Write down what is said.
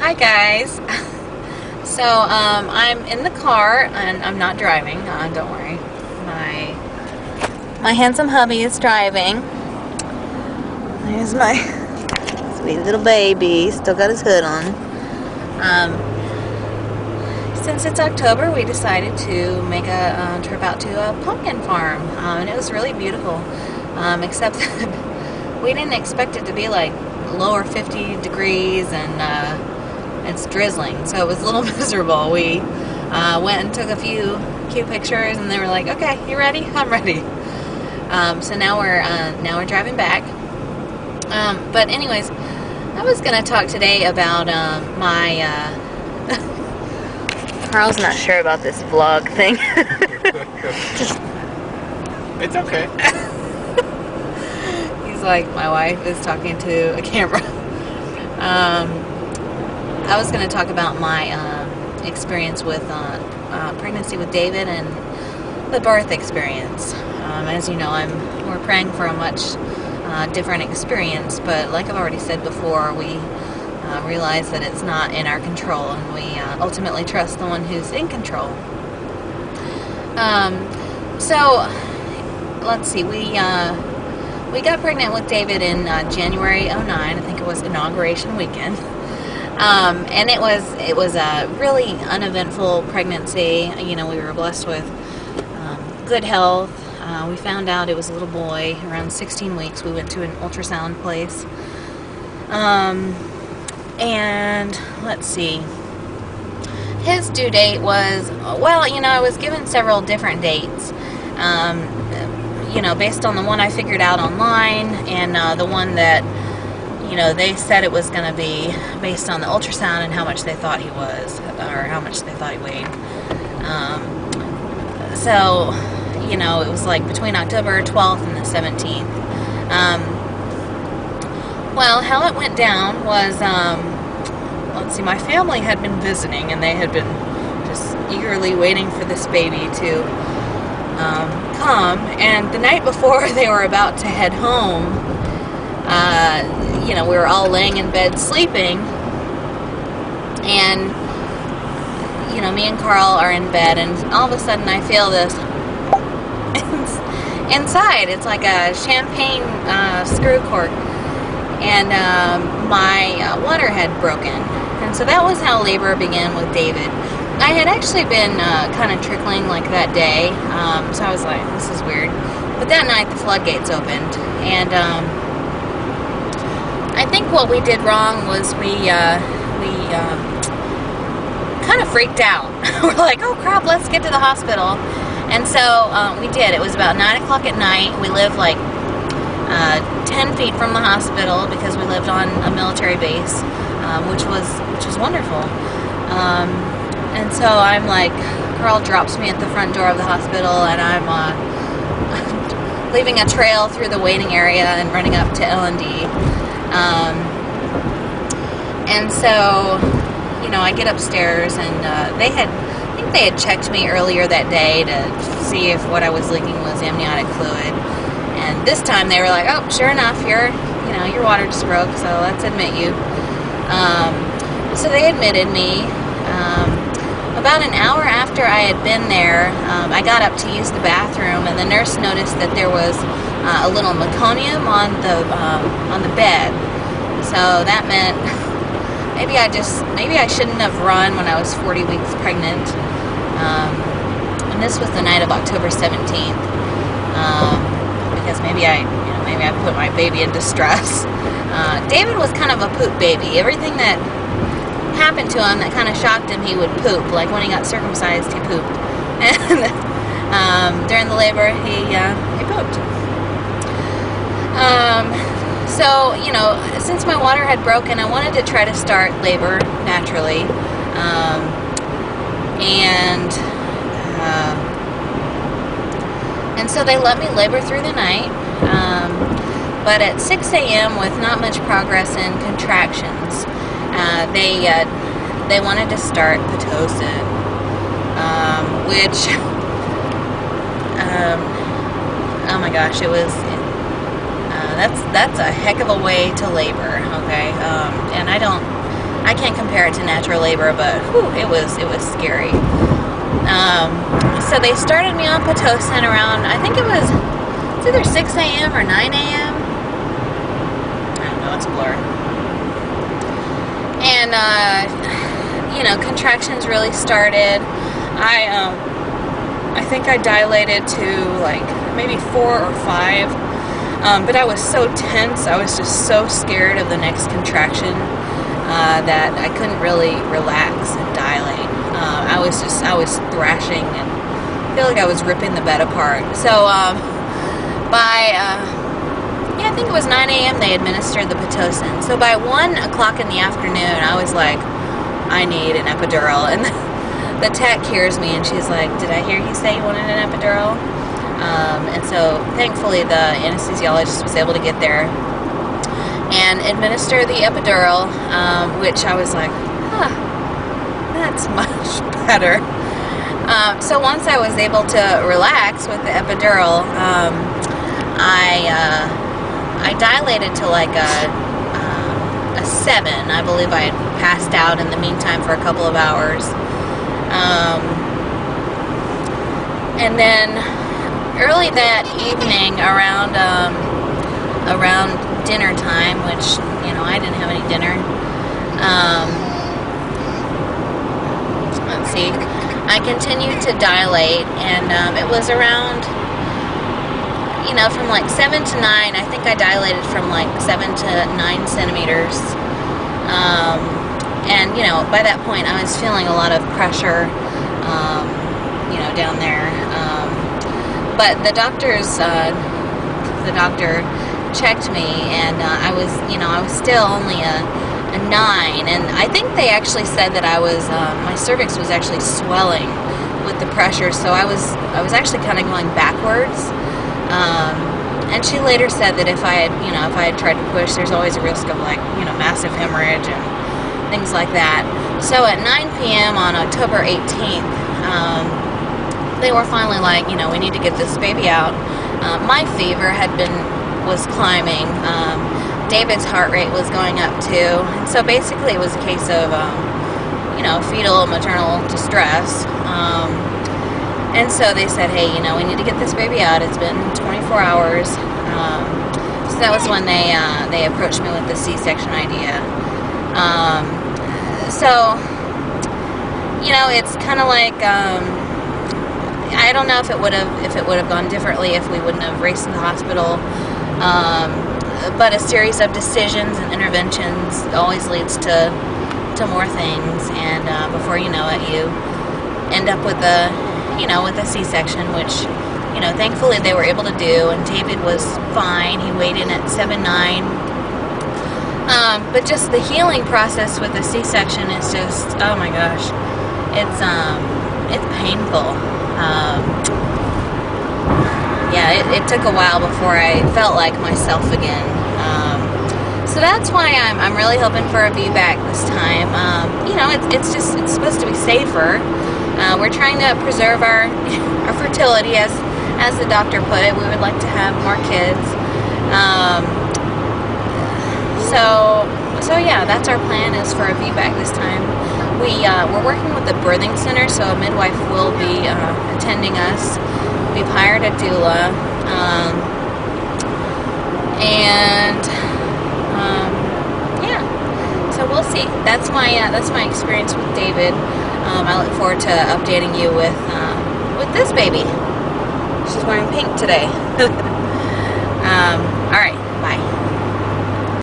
Hi guys. So I'm in the car and I'm not driving. Don't worry. My handsome hubby is driving. There's my sweet little baby. Still got his hood on. Since it's October, we decided to make a trip out to a pumpkin farm, and it was really beautiful. Except that we didn't expect it to be like lower 50 degrees and it's drizzling, so it was a little miserable. We went and took a few cute pictures, and they were like, "Okay, you ready? I'm ready." So now we're driving back. But anyways, I was gonna talk today about my. Carl's not sure about this vlog thing. It's okay. He's like, my wife is talking to a camera. I was going to talk about my experience with pregnancy with David and the birth experience. As you know, we're praying for a much different experience, but like I've already said before, we realize that it's not in our control, and we ultimately trust the one who's in control. So let's see, we got pregnant with David in January '09. I think it was inauguration weekend. And it was a really uneventful pregnancy. You know, we were blessed with good health. We found out it was a little boy around 16 weeks. We went to an ultrasound place. And let's see. His due date was, well, you know, I was given several different dates. You know, based on the one I figured out online and the one that, you know, they said it was going to be based on the ultrasound and how much they thought he was, or how much they thought he weighed. So, you know, it was like between October 12th and the 17th. Well, how it went down was, let's see, my family had been visiting, and they had been just eagerly waiting for this baby to come. And the night before they were about to head home, you know, we were all laying in bed sleeping, and, you know, me and Carl are in bed, and all of a sudden I feel this inside. It's like a champagne screw cork, and my water had broken, and so that was how labor began with David. I had actually been kind of trickling like that day, so I was like, this is weird. But that night the floodgates opened, and I think what we did wrong was we kind of freaked out. We're like, oh crap, let's get to the hospital. And so we did. It was about 9 o'clock at night. We lived like 10 feet from the hospital because we lived on a military base, which was wonderful. And so I'm like, Carl drops me at the front door of the hospital, and I'm leaving a trail through the waiting area and running up to L&d. And so, you know, I get upstairs, and I think they had checked me earlier that day to see if what I was leaking was amniotic fluid. And this time they were like, oh, sure enough, your water just broke, so let's admit you. So they admitted me. About an hour after I had been there, I got up to use the bathroom, and the nurse noticed that there was a little meconium on the bed. So that meant maybe I shouldn't have run when I was 40 weeks pregnant. And this was the night of October 17th, because maybe I put my baby in distress. David was kind of a poop baby. Everything that happened to him that kind of shocked him, he would poop. Like when he got circumcised, he pooped. And during the labor, he pooped. So, you know, since my water had broken, I wanted to try to start labor naturally. And so they let me labor through the night. But at 6 a.m., with not much progress in contractions, they wanted to start Pitocin, which, oh my gosh, it was, that's a heck of a way to labor, okay? And I I can't compare it to natural labor, but whew, it was scary. So they started me on Pitocin around, I think it's either 6 a.m. or 9 a.m. I don't know, it's a blur. And, contractions really started. I think I dilated to like maybe 4 or 5. But I was so tense, I was just so scared of the next contraction that I couldn't really relax and dilate. I was thrashing and I feel like I was ripping the bed apart. So I think it was 9 a.m. they administered the Pitocin. So by 1 o'clock in the afternoon, I was like, I need an epidural. And the tech hears me and she's like, did I hear you say you wanted an epidural? And so thankfully the anesthesiologist was able to get there and administer the epidural, which I was like, that's much better. So once I was able to relax with the epidural, I dilated to like a 7. I believe I had passed out in the meantime for a couple of hours. And then early that evening, around dinner time, which I didn't have any dinner. Let's see. I continued to dilate, and it was around, from like 7 to 9. I think I dilated from like 7 to 9 centimeters. And by that point, I was feeling a lot of pressure, down there. But the doctor checked me, and I was still only a 9, and I think they actually said that my cervix was actually swelling with the pressure, so I was actually kind of going backwards. And she later said that if I had tried to push, there's always a risk of massive hemorrhage and things like that. So at 9 p.m. on October 18th, they were finally like, we need to get this baby out. My fever was climbing. David's heart rate was going up too. And so basically it was a case of, fetal maternal distress. And so they said, hey, we need to get this baby out. It's been 24 hours. So that was when they approached me with the C-section idea. So, it's kind of like, I don't know if it would have gone differently if we wouldn't have raced to the hospital. But a series of decisions and interventions always leads to more things, and before you know it, you end up with a C-section, which thankfully they were able to do, and David was fine. He weighed in at 7'9". But just the healing process with the C-section is just, oh my gosh, it's painful. It took a while before I felt like myself again. So that's why I'm really hoping for a VBAC this time. It's supposed to be safer. We're trying to preserve our fertility, as the doctor put it. We would like to have more kids. So yeah, that's our plan, is for a VBAC this time. We're working with the birthing center, so a midwife will be attending us. We've hired a doula, so we'll see. That's my experience with David. I look forward to updating you with this baby. She's wearing pink today. All right.